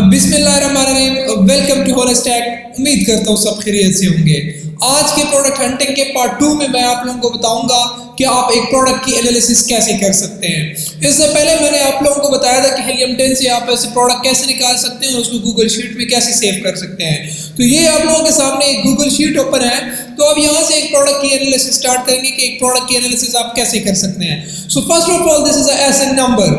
बिस्मिल्लाहिर्रहमानिर्रहीम। Welcome to Honestack. उम्मीद करता हूँ सब खैरियत से होंगे। आज के प्रोडक्ट हंटिंग के पार्ट 2 में मैं आप लोगों को बताऊंगा कि आप एक प्रोडक्ट की एनालिसिस कैसे कर सकते हैं। इससे पहले मैंने आप लोगों को बताया था कि हीलियम 10 से आप ऐसे प्रोडक्ट कैसे निकाल सकते हैं और उसको गूगल शीट में कैसे सेव कर सकते हैं। तो ये आप लोगों के सामने एक गूगल शीट ओपन है। तो अब यहाँ से एक प्रोडक्ट की एनालिसिस स्टार्ट करेंगे कि एक प्रोडक्ट की एनालिसिस आप कैसे कर सकते हैं। So first of all this is ASIN number.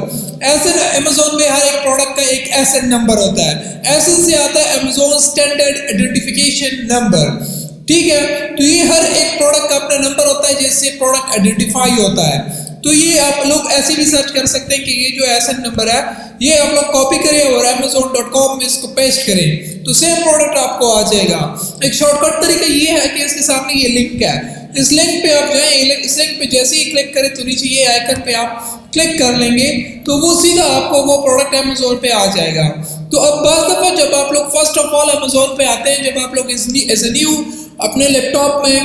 ASIN Amazon में हर एक प्रोडक्ट का एक एसएन नंबर होता है। एसएन से आता है अमेज़न स्टैंडर्ड आइडेंटिफिकेशन नंबर। ठीक है, तो ये हर एक प्रोडक्ट का अपना नंबर होता है जिससे प्रोडक्ट आइडेंटिफाई होता है। तो ये आप लोग ऐसे भी सर्च कर सकते हैं कि ये जो एसएन नंबर है ये आप लोग कॉपी करें और amazon.com में इसको पेस्ट करें तो सेम प्रोडक्ट आपको आ जाएगा। एक शॉर्टकट तरीका ये है कि इसके सामने ये लिंक है, इस लिंक पे आप जाएं। इस लिंक पे जैसे ही क्लिक करें तो नीचे ये आइकन पे आप क्लिक कर लेंगे तो वो सीधा आपको वो प्रोडक्ट अमेज़न पे आ जाएगा। तो अब बात दफा जब आप लोग फर्स्ट ऑफ ऑल अमेज़न पे आते हैं, जब आप लोग एज ए न्यू अपने लैपटॉप में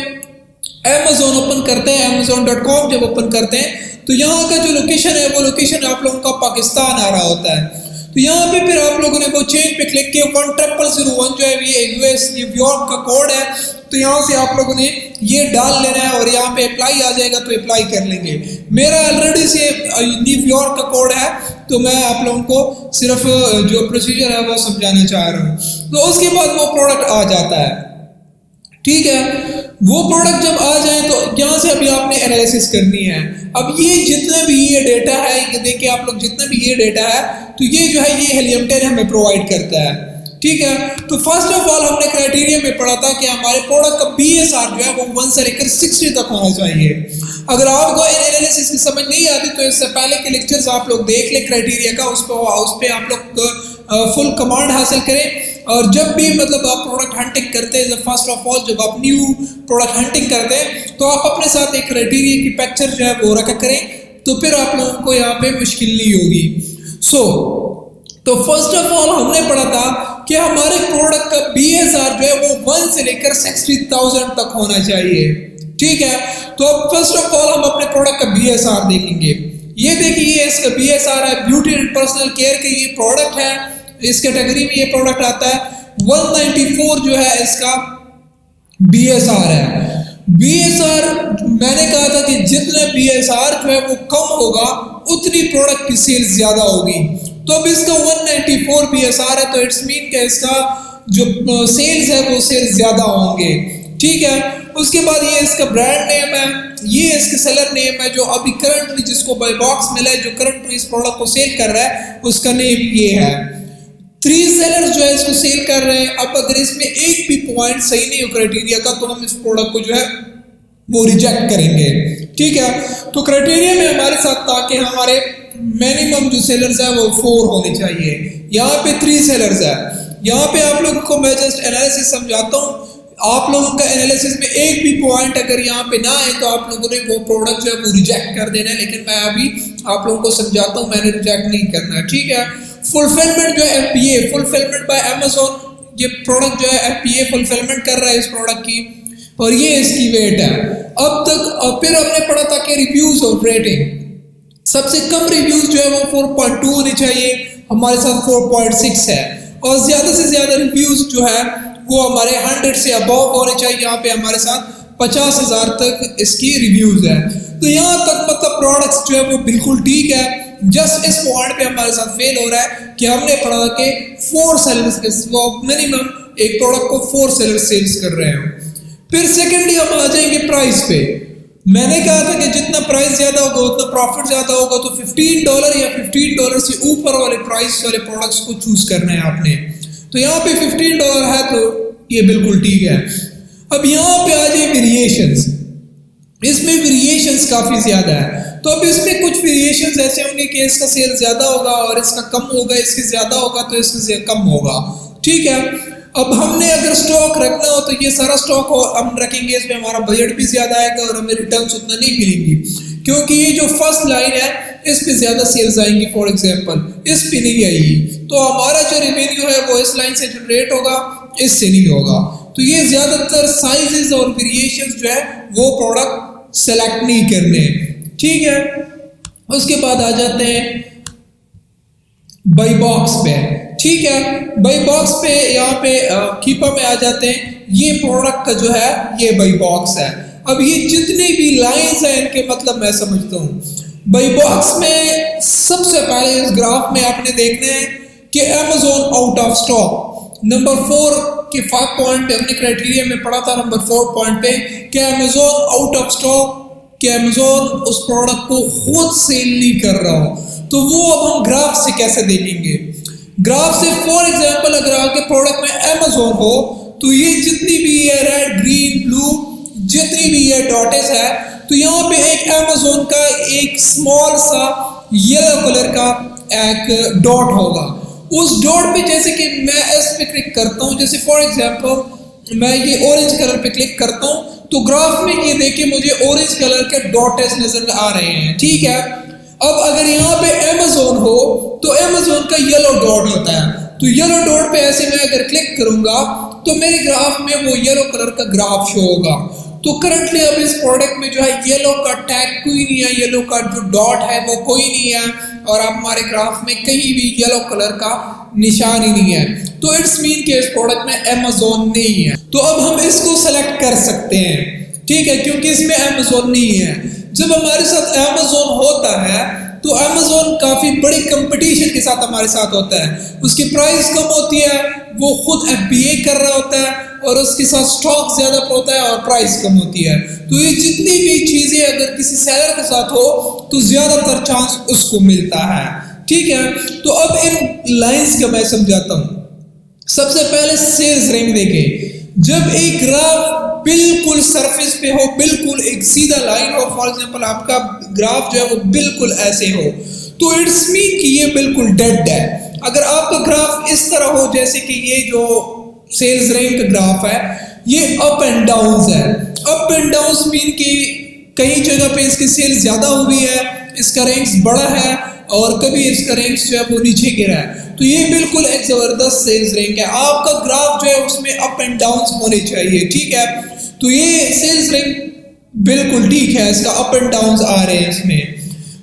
अमेज़न ओपन करते हैं, amazon.com जब ओपन करते हैं तो यहाँ का जो लोकेशन है वो लोकेशन आप लोगों का पाकिस्तान आ रहा होता है। तो यहाँ पे फिर आप लोगों ने वो चेंज पे क्लिक किया 10001 जो है ये यूएस न्यूयॉर्क का कोड है। तो यहाँ से आप लोगों ने ये डाल लेना है और यहाँ पे अप्लाई आ जाएगा तो अप्लाई कर लेंगे। मेरा ऑलरेडी से न्यूयॉर्क का कोड है तो मैं आप लोगों को सिर्फ जो प्रोसीजर है वो समझाना चाह रहा हूँ। तो उसके बाद वो प्रोडक्ट आ जाता है। ठीक है, वो प्रोडक्ट जब आ जाए तो यहाँ से अभी आपने एनालिसिस करनी है। अब ये जितने भी ये डेटा है, ये देखिए आप लोग जितने भी ये डेटा है तो ये जो है ये हीलियम 10 हमें प्रोवाइड करता है। ठीक है, तो फर्स्ट ऑफ ऑल हमने क्राइटेरिया में पढ़ा था कि हमारे प्रोडक्ट का BSR जो है वो 1 से लेकर 60 तक होना चाहिए। अगर आपको एनालिसिस की समझ नहीं आती तो इससे पहले के लेक्चर्स आप लोग देख ले क्राइटेरिया का, उस पर आप लोग फुल कमांड हासिल करें। और जब भी मतलब आप प्रोडक्ट हंटिंग करते हैं, फर्स्ट ऑफ ऑल जब आप न्यू प्रोडक्ट हंटिंग करते हैं तो आप अपने साथ एक क्राइटेरिया की पिक्चर जो है वो रखा करें तो फिर आप लोगों को यहाँ पे मुश्किल नहीं होगी। तो फर्स्ट ऑफ ऑल हमने पढ़ा था कि हमारे प्रोडक्ट का BSR जो है वो 1 से लेकर 60,000 तक होना चाहिए। ठीक है, तो अब फर्स्ट ऑफ ऑल हम अपने प्रोडक्ट का BSR देखेंगे। ये देखिए इसका BSR है, ब्यूटी एंड पर्सनल केयर का ये प्रोडक्ट है, इस कैटेगरी में ये प्रोडक्ट आता है। 194 जो है इसका BSR है। BSR मैंने कहा था कि जितना BSR जो है वो कम होगा उतनी प्रोडक्ट की सेल्स ज्यादा होगी। तो अब इसका 194 BSR है तो इट्स मीन कि इसका जो सेल्स है वो सेल्स ज्यादा होंगे। ठीक है, उसके बाद ये इसका ब्रांड नेम है, ये इसका सेलर नेम है जो अभी करंटली जिसको बाय बॉक्स मिला है, जो करंटली इस प्रोडक्ट को सेल कर रहा है उसका नेम ये है। 3 सेलर्स जो है इसको सेल कर रहे हैं। अब अगर इसमें एक भी पॉइंट सही नहीं हो क्राइटेरिया का तो हम इस प्रोडक्ट को जो है वो रिजेक्ट करेंगे। ठीक है, तो क्राइटेरिया में हमारे साथ था कि हमारे मिनिमम जो सेलर्स है वो 4 होने चाहिए। यहाँ पे 3 सेलर्स है। यहाँ पे आप लोगों को मैं जस्ट एनालिसिस समझाता हूँ। आप लोगों का एनालिसिस में एक भी पॉइंट अगर यहाँ पे ना आए तो आप लोगों ने वो प्रोडक्ट जो है वो रिजेक्ट कर देना है। लेकिन मैं अभी आप लोगों को समझाता हूँ, मैंने रिजेक्ट नहीं करना है। ठीक है, फुलफिलमेंट जो है FBA फुलफिलमेंट बाय अमेज़न, ये प्रोडक्ट जो है FBA फुलफिलमेंट कर रहा है इस प्रोडक्ट की और ये इसकी वेट है। अब तक फिर हमने पढ़ा था कि रिव्यूज और रेटिंग, सबसे कम रिव्यूज जो है वो 4.2 होने चाहिए, हमारे साथ 4.6 है। और ज्यादा से ज्यादा रिव्यूज जो है वो हमारे 100 से अबव होने चाहिए। यहाँ पे हमारे साथ 50,000 तक इसकी रिव्यूज है। तो यहाँ तक मतलब प्रोडक्ट्स जो है वो बिल्कुल ठीक है। जस्ट इस पॉइंट पे हमारे साथ फेल हो रहा है कि हमने पढ़ा कि 4 सेलर्स मिनिमम एक प्रोडक्ट को 4 सेलर्स सेल्स कर रहे हैं। फिर सेकेंडली हम आ जाएंगे प्राइस पे। मैंने कहा था कि जितना प्राइस ज्यादा होगा उतना प्रॉफिट ज्यादा होगा। तो $15 या $15 से ऊपर वाले प्राइस वाले प्रोडक्ट्स को चूज करना है आपने। तो यहाँ पे $15 है तो ये बिल्कुल ठीक है। अब यहाँ पे आ जाए वेरिएशंस। इसमें वेरिएशंस काफी ज्यादा है। तो अब इसमें कुछ वेरिएशंस ऐसे होंगे कि इसका सेल ज्यादा होगा और इसका कम होगा, इसके ज्यादा होगा तो इसका कम होगा। ठीक है, अब हमने अगर स्टॉक रखना हो तो ये सारा स्टॉक हम रखेंगे, इसमें हमारा बजट भी ज्यादा आएगा और हमें रिटर्न्स उतना नहीं मिलेंगी क्योंकि ये जो फर्स्ट लाइन है इस पे ज्यादा सेल्स आएंगी। फॉर एग्जांपल इस पे नहीं आएगी तो हमारा जो रेवेन्यू है वो इस लाइन से जनरेट होगा, इससे नहीं होगा। तो ये ज्यादातर साइजेस और वेरिएशंस जो है वो प्रोडक्ट सेलेक्ट नहीं करने। ठीक है, उसके बाद आ जाते हैं बाई बॉक्स पे। ठीक है। बाई बॉक्स पे यहाँ पे कीपर में आ जाते हैं। ये प्रोडक्ट का जो है ये बाई बॉक्स है। अब ये जितनी भी लाइंस हैं इनके मतलब मैं समझता हूँ। बाई बॉक्स में सबसे पहले इस ग्राफ में आपने देखना है कि Amazon out of stock. Number 4 के 5 पॉइंट पे हमने क्राइटेरिया में पढ़ा था, नंबर 4 पॉइंट पे कि Amazon आउट ऑफ स्टॉक, कि Amazon उस प्रोडक्ट को खुद सेल नहीं कर रहा हो। तो वो अब हम ग्राफ से कैसे देखेंगे? ग्राफ से फॉर एग्जांपल अगर आपके प्रोडक्ट में Amazon हो तो ये जितनी भी ये रेड ग्रीन ब्लू जितनी भी ये डॉटेस है, तो यहाँ पे एक Amazon का एक स्मॉल सा येलो कलर का एक डॉट होगा। उस डॉट पे जैसे कि मैं इस पे क्लिक करता हूँ, जैसे फॉर एग्जांपल मैं ये ऑरेंज कलर पे क्लिक करता हूँ तो ग्राफ में ये देखिए मुझे ऑरेंज कलर के डॉटेस नजर आ रहे हैं। ठीक है। अब अगर यहाँ पे Amazon हो तो Amazon का येलो डॉट होता है। तो येलो डॉट पे ऐसे मैं अगर क्लिक करूंगा तो मेरे ग्राफ में वो येलो कलर का ग्राफ शो होगा। तो करंटली अब इस प्रोडक्ट में जो है येलो का टैग कोई नहीं है, येलो का जो डॉट है वो कोई नहीं है, और अब हमारे ग्राफ में कहीं भी येलो कलर का निशान ही नहीं है। तो इट्स मीन कि इस प्रोडक्ट में Amazon नहीं है। तो अब हम इसको सेलेक्ट कर सकते हैं, ठीक है, क्योंकि इसमें Amazon नहीं है। जब हमारे साथ Amazon होता है तो Amazon काफी बड़ी कंपटीशन के साथ हमारे साथ होता है। उसकी प्राइस कम होती है, वो खुद FBA कर रहा होता है और उसके साथ स्टॉक ज्यादा होता है और प्राइस कम होती है। तो ये जितनी भी चीजें अगर किसी सेलर के साथ हो तो ज्यादातर चांस उसको मिलता है। ठीक है। तो अब इन लाइंस का मैं समझाता हूं। सबसे पहले सेल्स रैंक देखें। जब एक ग्राफ बिल्कुल सरफेस पे हो, बिल्कुल एक सीधा लाइन हो, फॉर एग्जांपल आपका ग्राफ जो है वो बिल्कुल ऐसे हो, तो इट्स मीन कि ये बिल्कुल डेड है। अगर आपका ग्राफ इस तरह हो जैसे कि ये जो सेल्स रैंक का ग्राफ है ये अप एंड डाउन है। अप एंड डाउन मीन कि कई जगह पे इसकी सेल्स ज्यादा हुई है, इसका रैंक्स बड़ा है, और कभी इसका रैंक्स जो है वो नीचे गिरा है। तो ये बिल्कुल एक जबरदस्त सेल्स रैंक है। आपका ग्राफ जो है उसमें अप एंड डाउन होने चाहिए। ठीक है। तो ये सेल्स रैंक बिल्कुल ठीक है, इसका अप एंड डाउन आ रहे हैं इसमें।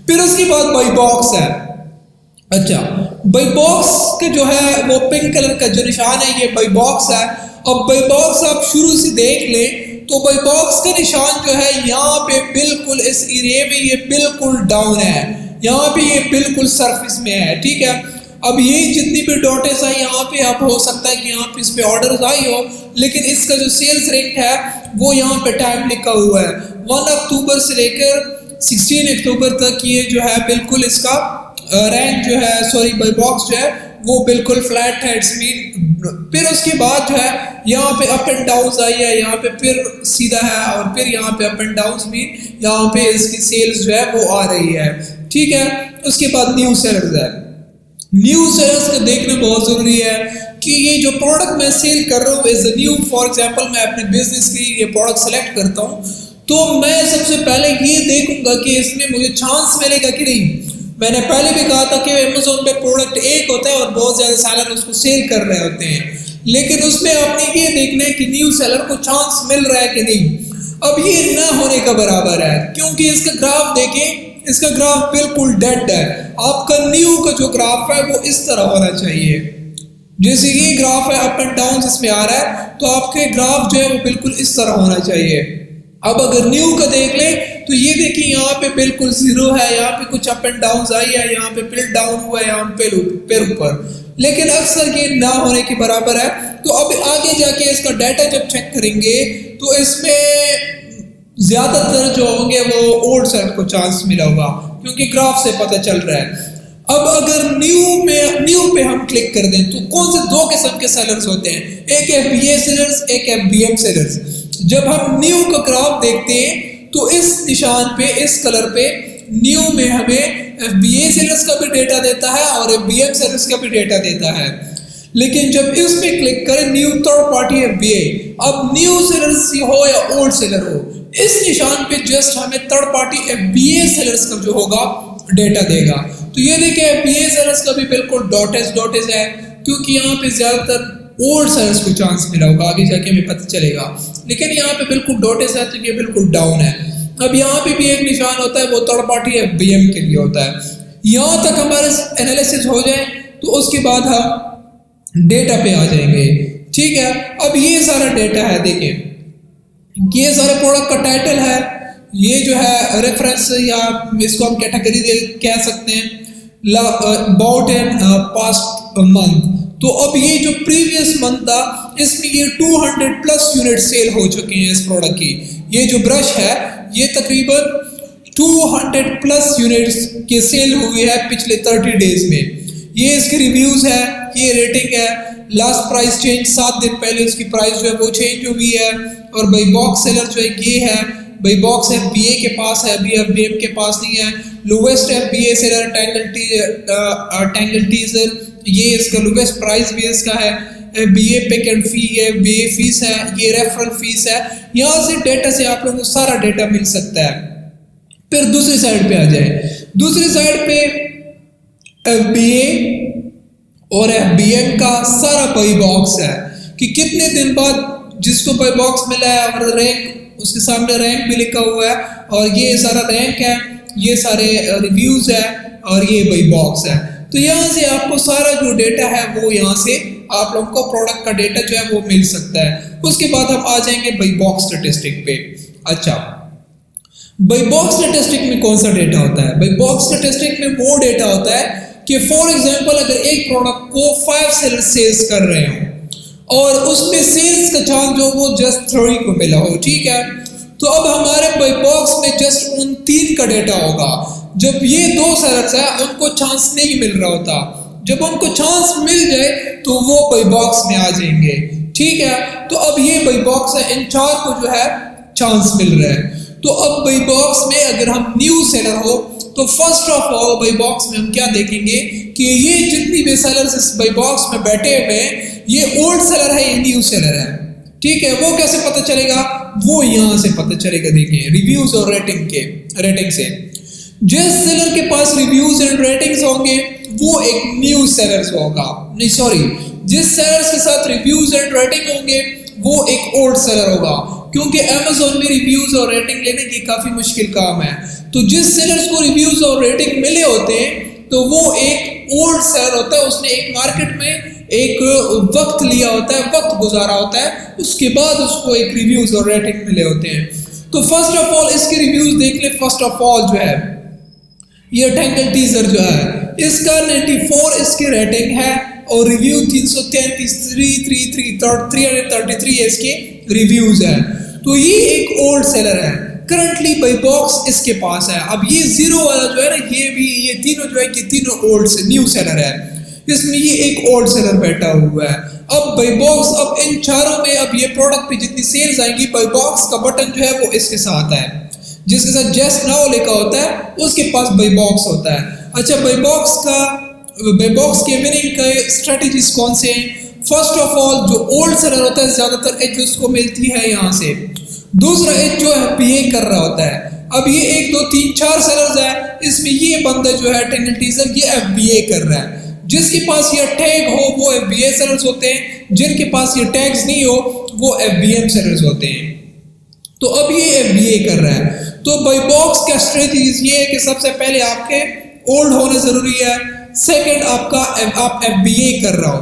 फिर उसके बाद बाई बॉक्स है। अच्छा, बाई बॉक्स का जो है वो पिंक कलर का जो निशान है ये बाई बॉक्स है। अब बाई बॉक्स आप शुरू से देख लें तो बाई बॉक्स का निशान जो है यहाँ पे बिल्कुल इस एरिया में ये बिल्कुल डाउन है, यहाँ पे ये बिल्कुल सरफेस में है। ठीक है। अब ये जितनी भी डॉटेस है यहाँ पे अब हो सकता है कि यहाँ पे इस पे ऑर्डर आई हो, लेकिन इसका जो सेल्स रैंक है वो यहाँ पे टाइम लिखा हुआ है 1 अक्टूबर से लेकर 16 अक्टूबर तक। ये जो है बिल्कुल इसका रैंक जो है सॉरी बाई बॉक्स जो है वो बिल्कुल फ्लैट है, इट्स मीन। फिर उसके बाद जो है यहाँ पे अप एंड डाउन आई है, यहाँ पे फिर सीधा है, और फिर यहाँ पे अप एंड डाउन मीन यहाँ पे इसकी सेल्स जो है वो आ रही है। ठीक है। उसके बाद न्यू सेलर्स है। न्यू सेलर्स को देखना बहुत जरूरी है कि ये जो प्रोडक्ट मैं सेल कर रहा हूँ as a new, for example मैं अपने बिजनेस के लिए ये प्रोडक्ट सेलेक्ट करता हूँ तो मैं सबसे पहले ये देखूंगा कि इसमें मुझे चांस मिलेगा कि नहीं। मैंने पहले भी कहा था कि Amazon पे प्रोडक्ट एक होता है और बहुत ज्यादा सेलर उसको सेल कर रहे होते हैं, लेकिन उसमें आपने ये देखना है कि न्यू सेलर को चांस मिल रहा है कि नहीं। अब ये ना होने का बराबर है, क्योंकि इसका ग्राफ देखें, इसका ग्राफ बिल्कुल डेड है। आपका न्यू का जो ग्राफ है वो इस तरह होना चाहिए। जैसे ये ग्राफ है अप एंड डाउन इसमें आ रहा है, तो आपके ग्राफ जो है वो बिल्कुल इस तरह होना चाहिए। अब अगर न्यू का देख ले तो ये देखिए यहाँ पे बिल्कुल जीरो है, यहाँ पे कुछ अप एंड डाउन आई है, यहाँ पे फिर डाउन हुआ है, यहाँ पे ऊपर, लेकिन अक्सर ये ना होने के बराबर है। तो अब आगे जाके इसका डाटा जब चेक करेंगे तो इसमें ज्यादातर जो होंगे वो ओल्ड सेलर को चांस मिला होगा, क्योंकि ग्राफ से पता चल रहा है। अब अगर न्यू पे हम क्लिक कर दें तो कौन से दो किस्म के सेलर्स होते हैं, एक FBA सेलर्स, एक FBM सेलर्स। जब हम न्यू का ग्राफ देखते हैं तो इस निशान पे, इस कलर पे न्यू में हमें FBA सेलर्स का भी डेटा देता है और FBM सेलर्स का भी डेटा देता है। लेकिन जब इस पे क्लिक करें न्यू थर्ड पार्टी FBA, अब न्यू सेलर्स हो या ओल्ड सेलर हो, इस निशान पे जस्ट हमें थर्ड पार्टी FBA सेलर्स का जो होगा डेटा देगा। तो ये देखिए FBA सेलर्स का भी बिल्कुल डॉटेज है, क्योंकि यहाँ पे ज्यादातर ओल्ड सेलर्स को चांस मिला होगा, आगे जाके हमें पता चलेगा। लेकिन यहाँ पे बिल्कुल डॉटेज है तो ये बिल्कुल डाउन है। अब यहाँ पे भी एक निशान होता है, वो थर्ड पार्टी FBM के लिए होता है। यहाँ तक हमारा एनालिसिस हो जाए तो उसके बाद हम डेटा पे आ जाएंगे। ठीक है, अब ये सारा डेटा है, देखें ये सारे प्रोडक्ट का टाइटल है, ये जो है रेफरेंस या इसको हम कैटेगरी कह सकते हैं, अबाउट एन पास्ट मंथ। तो अब ये जो प्रीवियस मंथ था इसमें ये 200 प्लस यूनिट सेल हो चुके हैं इस प्रोडक्ट की। ये जो ब्रश है ये तकरीबन 200 प्लस यूनिट्स के सेल हुई है पिछले 30 डेज में। ये इसके रिव्यूज है, ये रेटिंग है, लास्ट प्राइस चेंज 7 दिन पहले उसकी प्राइस जो है वो चेंज हुई है। और बाई बॉक्स सेलर जो है ये है, बाई बॉक्स FBA के पास है, अभी FBM के पास नहीं है। Lowest FBA seller tangle teaser, ये इसका लोवेस्ट प्राइस भी इसका है। FBA पिक एंड फी है, FBA फीस है, ये रेफरल फीस है। यहाँ से डेटा से आप लोगों को सारा डेटा मिल सकता है। फिर दूसरी साइड पे आ जाए, दूसरी साइड पे FBA और FBM का सारा बाई बॉक्स है कि कितने दिन बाद जिसको बाई बॉक्स मिला है और रैंक, उसके सामने रैंक भी लिखा हुआ है, और ये सारा रैंक है, ये सारे रिव्यूज है, और ये बाई बॉक्स है। तो यहाँ से आपको सारा जो डेटा है वो यहाँ से आप लोगों को प्रोडक्ट का डेटा जो है वो मिल सकता है। उसके बाद हम आ जाएंगे बाई बॉक्स स्टैटिस्टिक पे। अच्छा, बाई बॉक्स स्टैटिस्टिक में कौन सा डेटा होता है? बाई बॉक्स स्टैटिस्टिक में वो डेटा होता है कि फॉर एग्जांपल अगर एक प्रोडक्ट को 5 सेलर सेल्स कर रहे हो और उसमें सेल्स का चांस जो वो जस्ट 3 को मिला हो, ठीक है, तो अब हमारे बाई बॉक्स में जस्ट उन 3 का डेटा होगा। जब ये 2 सेलर्स है उनको चांस नहीं मिल रहा होता, जब उनको चांस मिल जाए तो वो बाई बॉक्स में आ जाएंगे। ठीक है, तो अब ये बाई बॉक्स है, इन 4 को जो है चांस मिल रहा है। तो अब बाई बॉक्स में अगर हम न्यू सेलर हो तो first of all by box में हम क्या देखेंगे कि ये जितनी भी सेलर्स इस बाई बॉक्स में बैठे हुए हैं ये ओल्ड सेलर है, ये न्यू सेलर है। ठीक है, वो कैसे पता चलेगा? वो यहां से पता चलेगा, देखें रिव्यूज और रेटिंग से। जिस सेलर के पास रिव्यूज एंड रेटिंग्स होंगे वो एक न्यू सेलर होगा, नहीं सॉरी, जिस सेलर के साथ रिव्यूज एंड रेटिंग होंगे वो एक ओल्ड सेलर होगा, क्योंकि Amazon में रिव्यूज और रेटिंग लेने की काफी मुश्किल काम है। तो जिस सेलर्स को रिव्यूज और रेटिंग मिले होते हैं तो वो एक ओल्ड सेलर होता है, उसने एक मार्केट में एक वक्त लिया होता है, वक्त गुजारा होता है, उसके बाद उसको एक रिव्यूज और रेटिंग मिले होते हैं। तो फर्स्ट ऑफ ऑल इसके रिव्यूज देख ले। फर्स्ट ऑफ ऑल जो है ये टैंगल टीजर जो है इसका 94 इसकी रेटिंग है और रिव्यू 333 इसके रिव्यूज है। तो ये एक ओल्ड सेलर है, करंटली बाई बॉक्स इसके पास है। अब ये 0 वाला जो है ना, ये तीनों जो है ये तीनों ओल्ड से न्यू सेलर है, इसमें ये एक ओल्ड सेलर बैठा हुआ है। अब बाई बॉक्स, अब इन चारों में अब ये प्रोडक्ट पे जितनी सेल्स आएंगी बाई बॉक्स का बटन जो है वो इसके साथ है, जिसके साथ जस्ट नाउ लिखा होता है उसके पास बाई बॉक्स होता है। अच्छा, बाई बॉक्स के विनिंग के स्ट्रेटजीज कौन से हैं? फर्स्ट ऑफ ऑल जो ओल्ड सेलर होता है ज्यादातर एज उसको मिलती है यहाँ से। दूसरा एज जो FBA कर रहा होता है। अब ये 1 2 3 4 सेलर्स है, इसमें ये बंदा जो है टैंगल टीजर ये FBA कर रहा है। जिसके पास ये टैग हो वो FBA सेलर्स होते हैं, जिनके पास ये टैग्स नहीं हो वो FBM सेलर्स होते हैं। तो अब ये FBA कर रहा है। तो बाई बॉक्स का स्ट्रेटजीज ये है कि सबसे पहले आपके ओल्ड होने जरूरी है, सेकंड आप FBA कर रहा हो,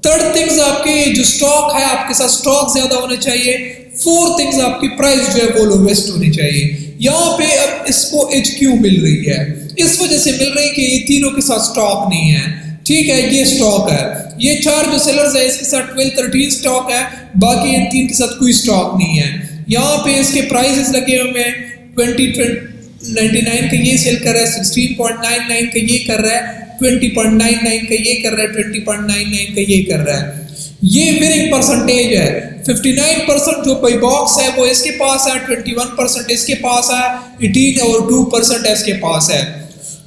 थर्ड थिंग्स आपके जो स्टॉक है आपके साथ स्टॉक ज्यादा होना चाहिए, फोर्थ थिंग्स आपकी प्राइस जो है वो लोवेस्ट होनी चाहिए। यहाँ पे अब इसको एज क्यों मिल रही है? इस वजह से मिल रही है कि ये तीनों के साथ स्टॉक नहीं है। ठीक है, ये स्टॉक है, ये 4 जो सेलर्स है इसके साथ 12-13 स्टॉक है, बाकी इन 3 के साथ कोई स्टॉक नहीं है। यहाँ पे इसके प्राइसेस लगे हुए हैं, 20.99 का ये सेल कर रहा है, 16.99 का ये कर रहा है, 20.99 का ये कर रहा है, 20.99 का ये कर रहा है। ये विनिंग परसेंटेज है। 59% जो बाई बॉक्स है वो इसके पास है, 21% इसके पास है, 18 और 2% इसके पास है।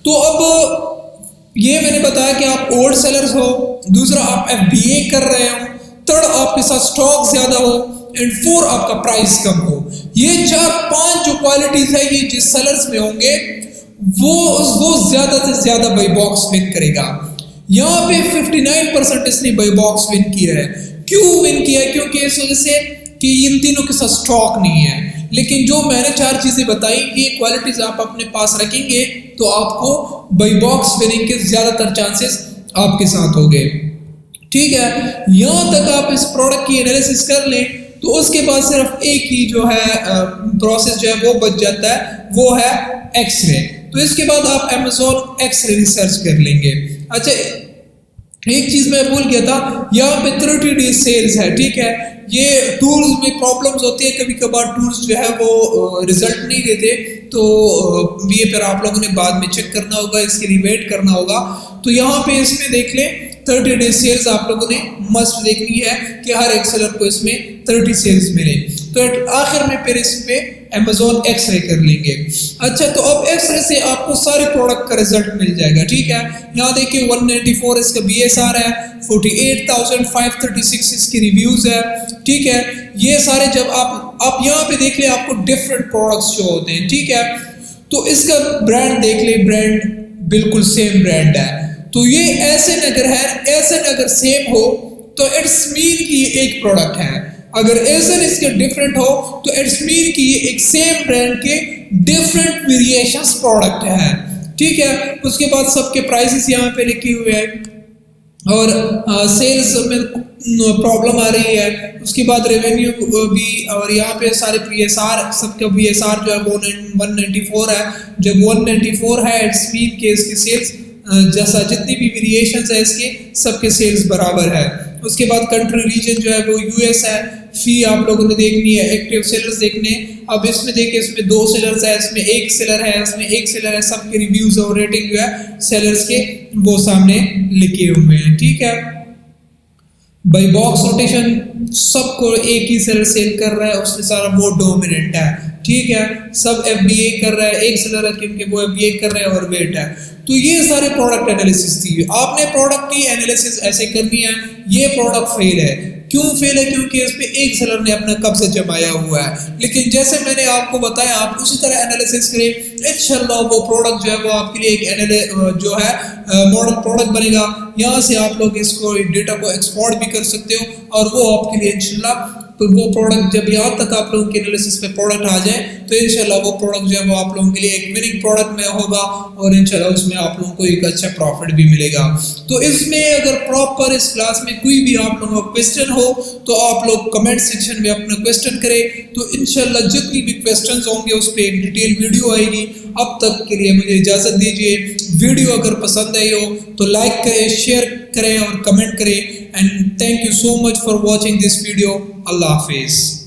तो अब ये मैंने बताया कि आप ओल्ड सेलर्स हो, दूसरा आप FBA कर रहे हो, थर्ड आपके साथ स्टॉक ज्यादा हो, एंड 4 आपका प्राइस कम हो। ये 4-5 जो क्वालिटीज है ये जिस सेलर्स में होंगे वो ज्यादा से ज्यादा बाई बॉक्स विन करेगा। यहाँ पे 59% इसने बाई बॉक्स विन किया है। क्यों विन किया है? क्योंकि इस वजह से कि इन तीनों के साथ स्टॉक नहीं है। लेकिन जो मैंने 4 चीजें बताई ये क्वालिटीज आप अपने पास रखेंगे तो आपको बाई बॉक्स विनिंग के ज्यादातर चांसेस आपके साथ होंगे। ठीक है। यहाँ तक आप इस प्रोडक्ट की एनालिसिस कर लें तो उसके बाद सिर्फ एक ही जो है प्रोसेस जो है वो बच जाता है, वो है एक्सरे। तो इसके बाद आप Amazon एक्सरे रिसर्च कर लेंगे। अच्छा, एक चीज मैं भूल गया था, यहाँ पे 30 डेज सेल्स है, ठीक है। ये टूल्स में प्रॉब्लम्स होती है, कभी कभार टूल्स जो है वो रिजल्ट नहीं देते, तो ये फिर आप लोगों ने बाद में चेक करना होगा, इसके लिए वेट करना होगा। तो यहाँ पे इसमें देख लें 30 डेज सेल्स आप लोगों ने मस्ट देखनी है कि हर एक सेलर को इसमें 30 सेल्स मिले। तो आखिर में फिर इसमें Amazon एक्सरे कर लेंगे। अच्छा, तो अब एक्सरे से आपको सारे प्रोडक्ट का रिजल्ट मिल जाएगा, ठीक है। यहाँ देखिए 194 इसका BSR है, 48,536 इसकी रिव्यूज है, ठीक है। ये सारे जब आप यहाँ पे देख ले आपको डिफरेंट प्रोडक्ट्स जो होते हैं, ठीक है। तो इसका ब्रांड देख ले, ब्रांड बिल्कुल सेम ब्रांड है। तो ये एसएन अगर है, एसएन अगर सेम हो तो इट्स मीन कि ये एक प्रोडक्ट है। अगर एसएन इसके डिफरेंट हो तो इट्स मीन कि ये एक सेम ब्रांड के डिफरेंट वेरिएशंस प्रोडक्ट है, ठीक है। उसके बाद सबके प्राइसेस यहाँ पे लिखे हुए हैं और सेल्स में प्रॉब्लम आ रही है। उसके बाद रेवेन्यू भी, और यहाँ पे सारे PSR, सबका BSR जो है वो 194 है। जब 194 है इट्स मीन के इसके सेल्स जैसा जितनी भी वेरिएशंस है इसके सबके सेल्स बराबर है। उसके बाद कंट्री रीजन जो है वो US है। फी आप लोगों ने देखनी है, एक्टिव सेलर्स देखने। अब इसमें देखिए, इसमें 2 सेलर्स है, इसमें 1 सेलर है, इसमें 1 सेलर है। सबके रिव्यूज और रेटिंग जो है सेलर्स के वो सामने लिखे हुए हैं, ठीक है। बाई बॉक्स रोटेशन सबको एक ही सेलर सेल कर रहा है, उससे सारा वो डोमिनेंट है, ठीक है। सब FBA कर रहा है, एक सेलर है क्योंकि वो FBA कर रहा है और वेट है। तो ये सारे प्रोडक्ट एनालिसिस थी। आपने प्रोडक्ट की एनालिसिस ऐसे करनी है। ये प्रोडक्ट फेल है, क्यों फेल है? क्योंकि इस पे एक सेलर ने अपना कब्जा जमाया हुआ है। लेकिन जैसे मैंने आपको बताया, आप उसी तरह एनालिसिस करें, इंशाल्लाह वो प्रोडक्ट जो है वो आपके लिए एक जो है मॉडल प्रोडक्ट बनेगा। यहाँ से आप लोग इसको डेटा को एक्सपोर्ट भी कर सकते हो और वो आपके लिए इंशाल्लाह, तो वो प्रोडक्ट जब यहाँ तक आप लोगों के एनालिसिस पे प्रोडक्ट आ जाए तो इंशाल्लाह वो प्रोडक्ट जो है वो आप लोगों के लिए एक विनिंग प्रोडक्ट में होगा और इंशाल्लाह उसमें आप लोगों को एक अच्छा प्रॉफिट भी मिलेगा। तो इसमें अगर प्रॉपर इस क्लास में कोई भी आप लोगों का क्वेश्चन हो तो आप लोग कमेंट सेक्शन में अपना क्वेश्चन करें, तो इंशाल्लाह जितनी भी क्वेश्चन होंगे उस पर एक डिटेल वीडियो आएगी। अब तक के लिए मुझे इजाज़त दीजिए। वीडियो अगर पसंद आई हो तो लाइक करें, शेयर करें और कमेंट करें। And thank you so much for watching this video. अल्लाह हाफिज़।